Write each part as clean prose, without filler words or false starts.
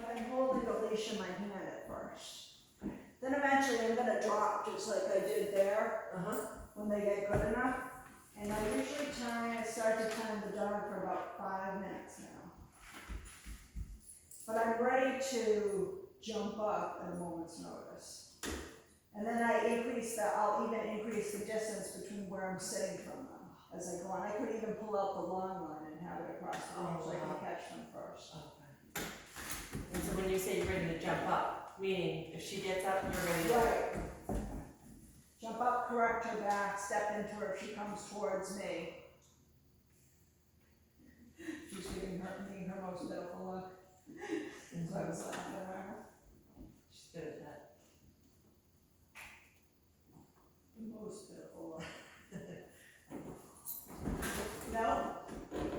but I'm holding the leash in my hand at first. Then eventually I'm gonna drop, just like I did there, when they get good enough. And I usually start to time the dog for about 5 minutes now. But I'm ready to jump up at a moment's notice. And then I'll even increase the distance between where I'm sitting from them as I go on. I could even pull out the long line and have it across the room so I can catch them first. Okay. And so when you say you're ready to jump up, meaning if she gets up, you're ready to... Right. Jump up, correct her back, step into her if she comes towards me. She's giving her most beautiful look. So I was laughing at her. She's good at that. The most beautiful look. No?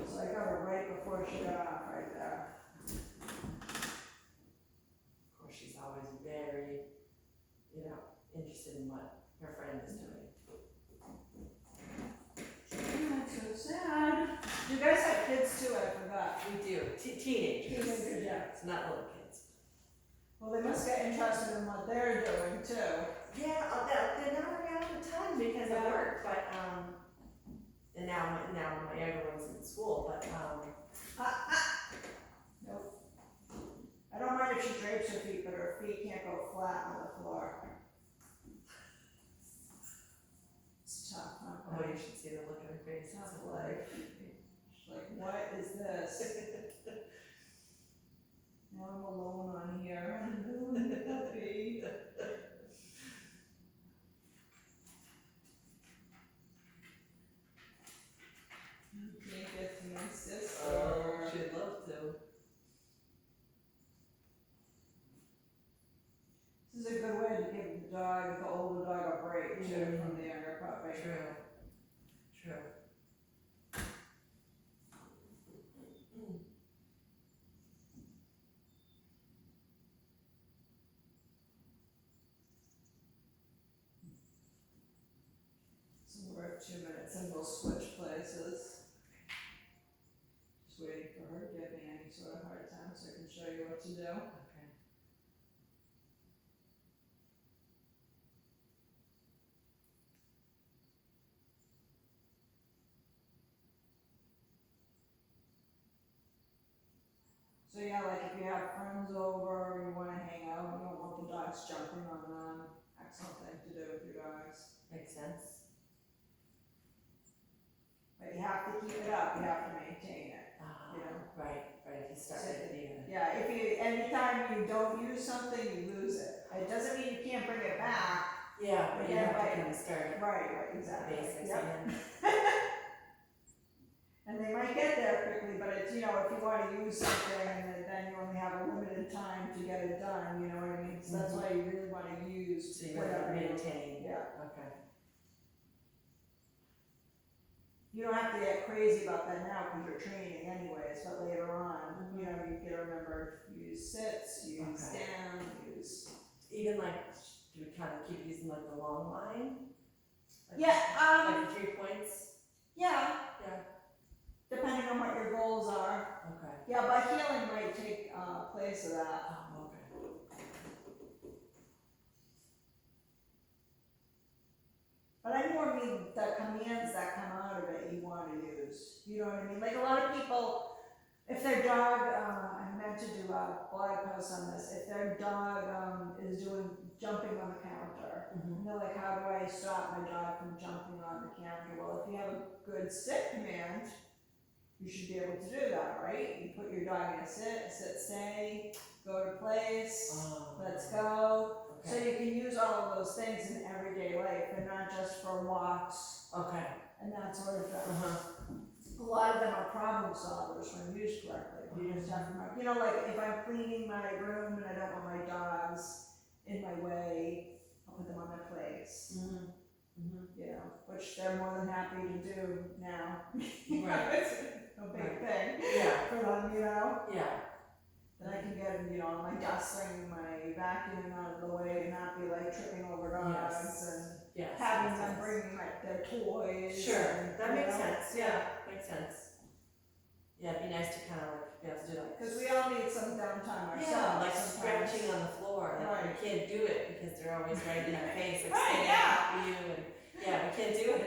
So I got her right before she got off right there. Of course, she's always very, interested in what her friend is doing. That's so sad. You guys have kids too, I forgot. We do. Teenagers. Teenagers, yeah. It's not little kids. Well, they must get interested in what they're doing too. Yeah, they're not around all the time because of work, but, and now my younger one's in school, but, Nope. I don't mind if she drapes her feet, but her feet can't go flat on the floor. It's tough, huh? oh, you should see the look on her face. Tough life. She's like, what is this? Now I'm alone on here. Puppy. You can't get to my sister. Oh, she'd love to. This is a good way to give the older dog a break too from the younger puppy. True. So we're at 2 minutes and we'll switch places. Just waiting for her to give me any sort of hard time so I can show you what to do. Okay. So yeah, like if you have friends over, or you wanna hang out, you don't want the dogs jumping on them, excellent thing to do with your dogs. Makes sense. But you have to keep it up, you have to maintain it. Right, if you start with it. Yeah, anytime you don't use something, you lose it. It doesn't mean you can't bring it back. Yeah, but you Yeah, have to right. kind of start Right, the exactly. basics Yep. again. And they might get there quickly, but it's, if you wanna use something, and then you only have a limited time to get it done, you know what I mean? So that's why you really wanna use So you have to whatever you- maintain. Yeah. Okay. You don't have to get crazy about that now because you're training anyways, but later on, you gotta remember, use sits, use Okay. down, use. Even do we kind of keep using the long line? Yeah, Like 3 points? yeah, Yeah. depending on what your goals are. Okay. Yeah, but healing might take place of that. Oh, okay. But I more mean the commands that come out of it you want to use. You know what I mean? Like a lot of people, if their dog, I meant to do a blog post on this, if their dog is jumping on the counter, and they're like, how do I stop my dog from jumping on the counter? Well, if you have a good sit command, you should be able to do that, right? You put your dog in a sit, stay, go to place, let's go. So you can use all of those things in everyday life and not just for walks Okay. and that sort of thing. A lot of them are problem solvers when used correctly. You just have to, like if I'm cleaning my room and I don't want my dogs in my way, I'll put them on their place. Which they're more than happy to do now. Right. It's a big thing Yeah. for them, Yeah. Then I can get, my dusting, my vacuuming out of the way and not be like tripping over dogs and Yes. having makes them sense. bring their toys. Sure, and, that you makes know, sense. Yeah, makes sense. Yeah, it'd be nice to kind of be able to do that. Because we all need some some downtime Yeah, ourselves. like sometimes. scratching on the floor, like Right. we can't do it because they're always right in our face, like Right, standing yeah. up for you, and yeah, we can't do it.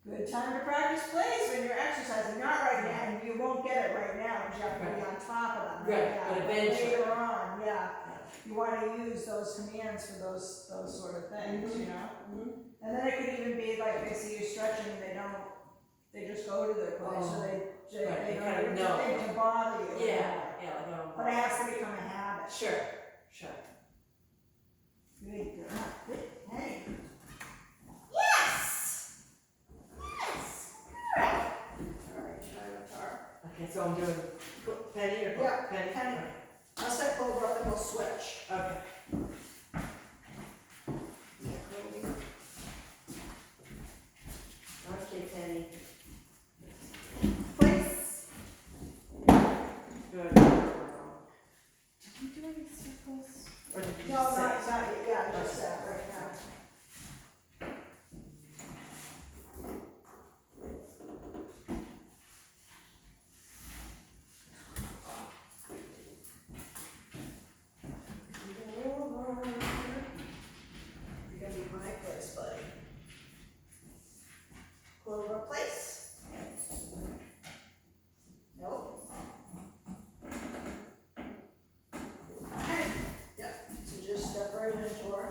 Good time to practice plays when you're exercising, not right now, and you won't get it right now, because you have to be on top of them. Right, now, but eventually. later on, yeah, you wanna use those commands for those sort of things, you know? Mhm. And then it could even be like, they see you stretching, and they just go to their place, so they Right, they don't kind of even know. think to bother you anymore. Yeah, like, oh. But it has to become a habit. Sure. Good girl. Hey. Yes! Yes! Alright. Alright, try the tar. Okay, so I'm doing penny or Yeah, penny? penny. I'll set Clover up and we'll switch. Okay. Okay, penny. Place. Good. Did you do any circles? Or did you No, just not say? yet, yeah, just that right now. You're gonna be my place, buddy. Clover place. Nope. Okay. Yep, so just step right into her.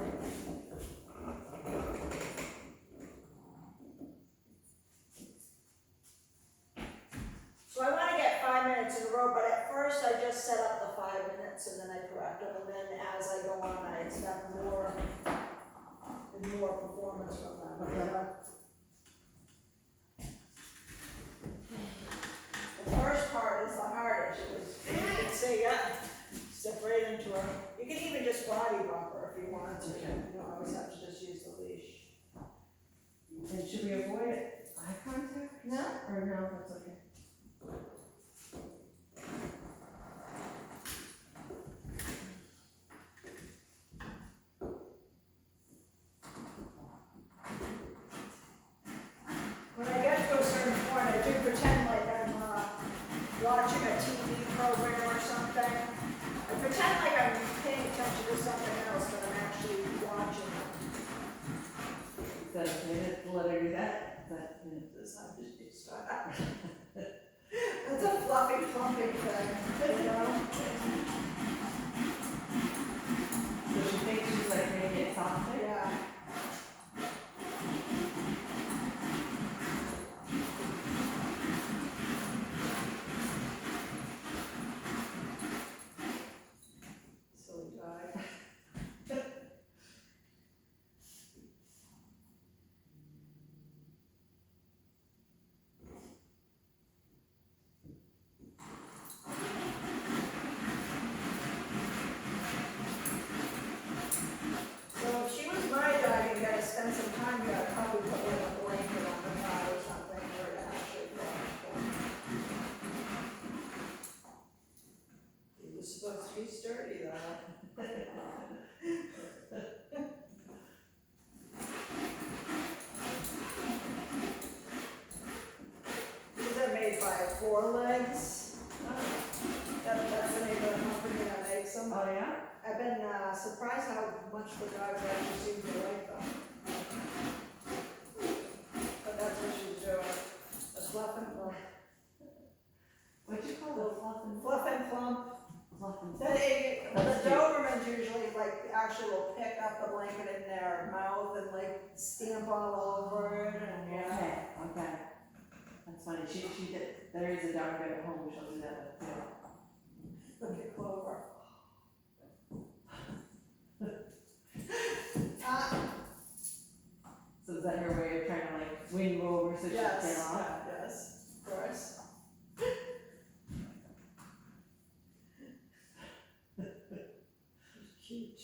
So I wanna get 5 minutes in a row, but at first I just set up the 5 minutes and then I correct them, and then as I go on, I expect more performance from them. Okay. The first part is the hardest, you can say, yeah, step right into her. You can even just body bump her if you want to, you don't always have to just use the leash. And should we avoid eye contact? No? Or no, that's okay. When I get to a certain point, I do pretend like I'm watching a TV program or something. I pretend like I'm paying attention to something else, but I'm actually watching it. Is that okay to let her do that? That, This time just stop. That's a fluffy clumping thing, you know? so she thinks she's like making it softer? Yeah. Silly dog. So if she was my dog, you gotta spend some time, you gotta probably put like a blanket on the car or something for her to actually go. He was supposed to be sturdy though. These are made by Four Legs. That's the name of the company that makes them. Oh, yeah? I've been surprised how much the dogs actually seem to like them. But that's what she's doing. A fluff and plump. What'd you call it? Fluff and Fluff and plump. fluff and The Dobermans usually like actually will pick up the blanket in their mouth and like stamp all over it and yeah. Okay. That's funny. She did. There is a dog right at home. She'll do that with too. Look at Clover. So is that her way of trying to like win you over so she can Yes, get off? yes, of course. She's cute.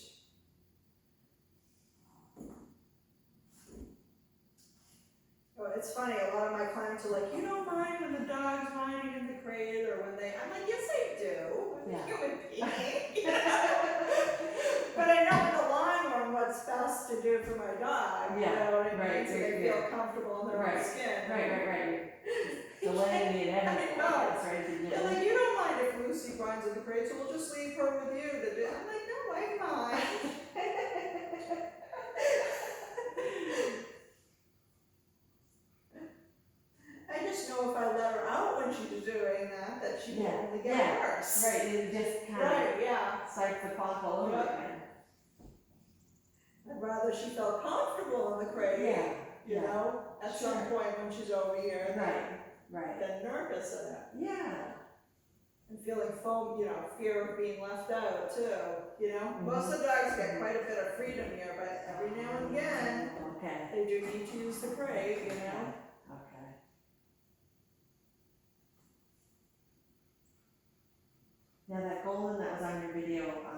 Oh, it's funny, a lot of my clients are like, you don't mind when the dog's whining in the crate or when I'm like, yes I do, I'm a Yeah. human being. But I know in the long run what's best to do for my dog, you Yeah, know what I mean? right, So right, they feel comfortable in their own Right, skin. Right. You're delaying the inevitable. I know. That's right. They're like, you don't crate, so we'll just leave her with you to do. I'm like, no, I'm not. I just know if I let her out when she's doing that she will only get worse. Right, it just kind of Right, yeah. starts the clock all over again. I'd rather she felt comfortable in the crate, you know, at some point when she's over here than nervous in it. Yeah. And feeling fear of being left out too, you know? Most of the dogs get quite a bit of freedom here, but every now and again, they do need to use the crate, you know? Okay. Now that golden that was on your video, I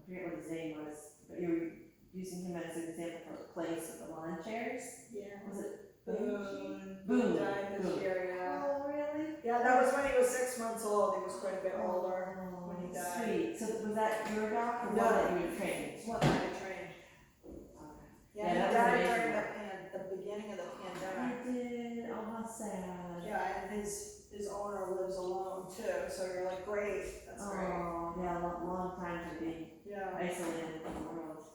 forget what his name was, but you were using him as an example for place with the lawn chairs. Yeah. Was it Boone died this year, yeah. Oh, really? Yeah, that was when he was 6 months old. He was quite a bit older when he died. Sweet. So was that your dog or No. one that you had trained? It's one that I trained. Okay. Yeah, he that was died amazing. during the beginning of the pandemic. I did. Oh, how sad. Yeah, and his owner lives alone too, so you're like, great, that's great. Oh, yeah, long time to be isolated from the world.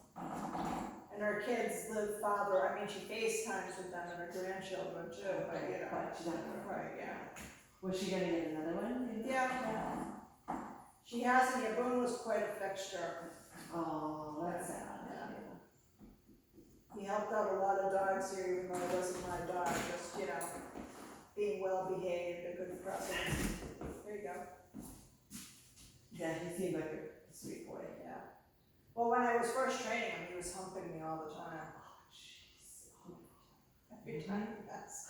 And her kids live farther, I mean, she FaceTimes with them and her grandchildren too, but you know. But she's not gonna. Right, yeah. Was she gonna get another one? Yeah. She hasn't yet. Boone was quite a fixture. Oh, that's sad. He helped out a lot of dogs here, even though it wasn't my dog, just, being well behaved, a good presence. There you go. Yeah, he seemed like a sweet boy. Yeah. Well, when I was first training him, he was humping me all the time. Oh, jeez. Every time he passed.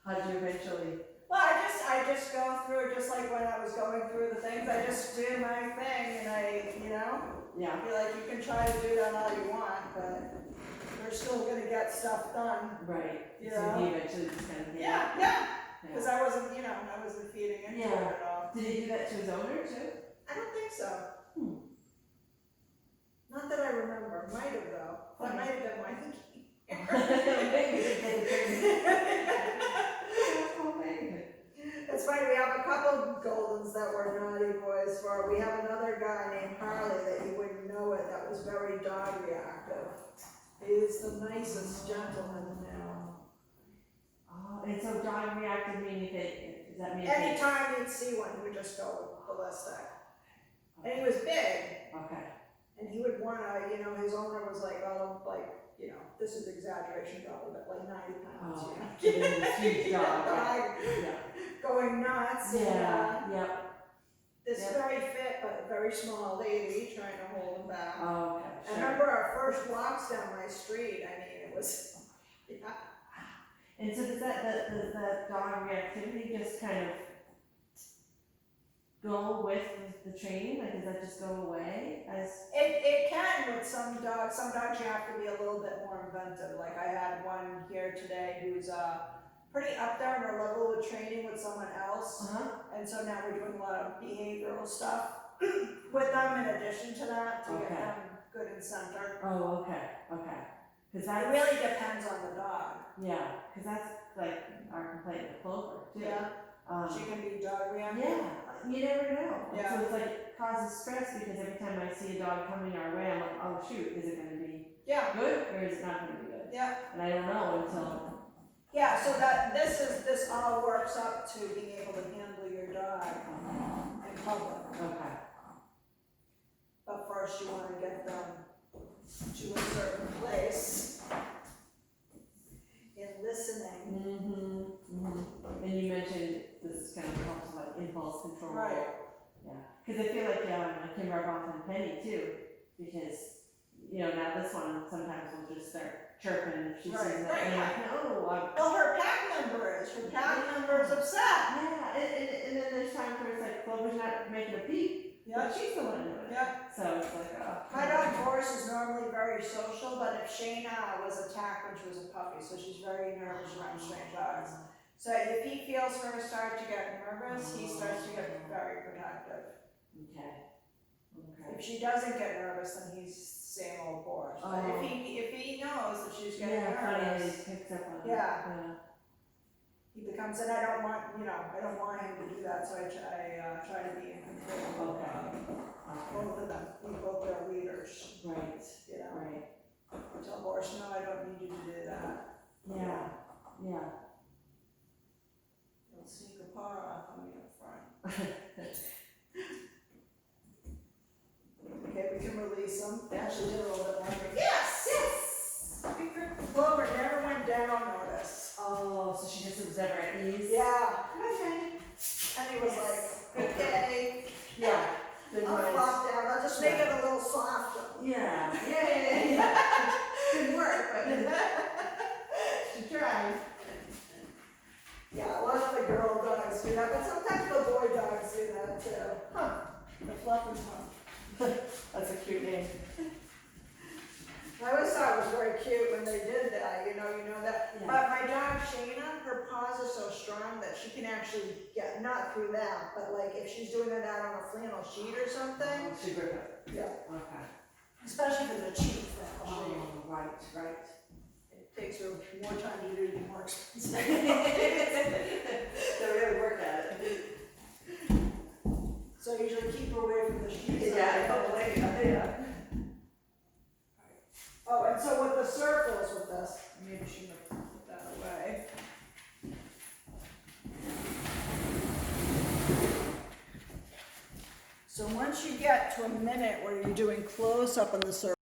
How'd you eventually? Well, I just go through, just like when I was going through the things, I just do my thing and I feel like you can try to do that all you want, but we're still gonna get stuff done. Right. You So know? he eventually just kind of did. Yeah. Because I wasn't feeding into it at all. Did he do that to his owner too? I don't think so. Not that I remember. Might have though. That might have been why he It's funny, we have a couple Goldens that were naughty boys we have another guy named Harley that you wouldn't know it, that was very dog reactive. He is the nicest gentleman now. Oh, and so dog reactive meaning does that mean Anytime you'd see one, he would just go ballistic. And he was big. Okay. And he would wanna, his owner was like, this is exaggeration probably, but like 90 pounds. Oh, okay. This huge dog. Going nuts. Yeah. This very fit but very small lady trying to hold him back. Oh, okay. I remember our first walks down my street. I mean, it was. And so does that dog reactivity just kind of go with the training? Like, does that just go away It can with some dogs. Some dogs you have to be a little bit more inventive. Like I had one here today who's pretty up there in her level with training with someone else. And so now we're doing a lot of behavioral stuff with them in addition to that to get them good and centered. Oh, okay. Because it really depends on the dog. Yeah, because that's like our complaint with Clover too. Yeah. She can be dog reactive. Yeah, you never know. Yeah. So it's like it causes stress because every time I see a dog coming our way, I'm like, oh shoot, is it going to be good or is it not going to be good? Yeah. And I don't know until. Yeah, so that this all works up to being able to handle your dog in public. Okay. But first you want to get them to a certain place in listening. And you mentioned this kind of helps like impulse control. Right. Yeah. Because I feel like I can rub off on Penny too, because now this one sometimes will just start chirping if she sees that. And I'm like, no. Well, her pack member is upset. Yeah, and then there's times where it's like Clover's not making a peep, but she's the one doing it. Yeah. So it's like, My dog Doris is normally very social, but if Shayna was attacked when she was a puppy, so she's very nervous around strange dogs. So if he feels her start to get nervous, he starts to get very protective. Okay. If she doesn't get nervous, then he's same old Boris. But if he knows that she's getting nervous, he picks up on it. Yeah. he becomes, and I don't want, I don't want him to do that, so I try to be in control of both of them, we both are leaders, Right, right, I tell Boris, no, I don't need you to do that. yeah. He'll sneak a paw off on me up front. Okay, we can release them, actually did a little bit longer. Yes! Clover never went down, notice. Oh, so she just was never at ease? Yeah, Okay. and he was like, okay, Yeah. Good I'll words. flop down, I'll just make it a little softer. Yeah. Good work, but she tried. Yeah, a lot of the girl dogs do that, but sometimes the boy dogs do that too. The fluff and puff. That's a cute name. I always thought it was very cute when they did that, you know that. Yeah. But my dog Shayna, her paws are so strong that she can actually get, not through that, but like if she's doing it out on a flannel sheet or something. Oh, she grip it. Yeah. Okay. Especially for the cheap flannel sheet. Oh, right. It takes her more time to do it, more expensive. They really work at it. So I usually keep her away from the sheets. Yeah. Oh, and so with the circles with this, maybe she should put that away. So once you get to a minute where you're doing close up on the circle,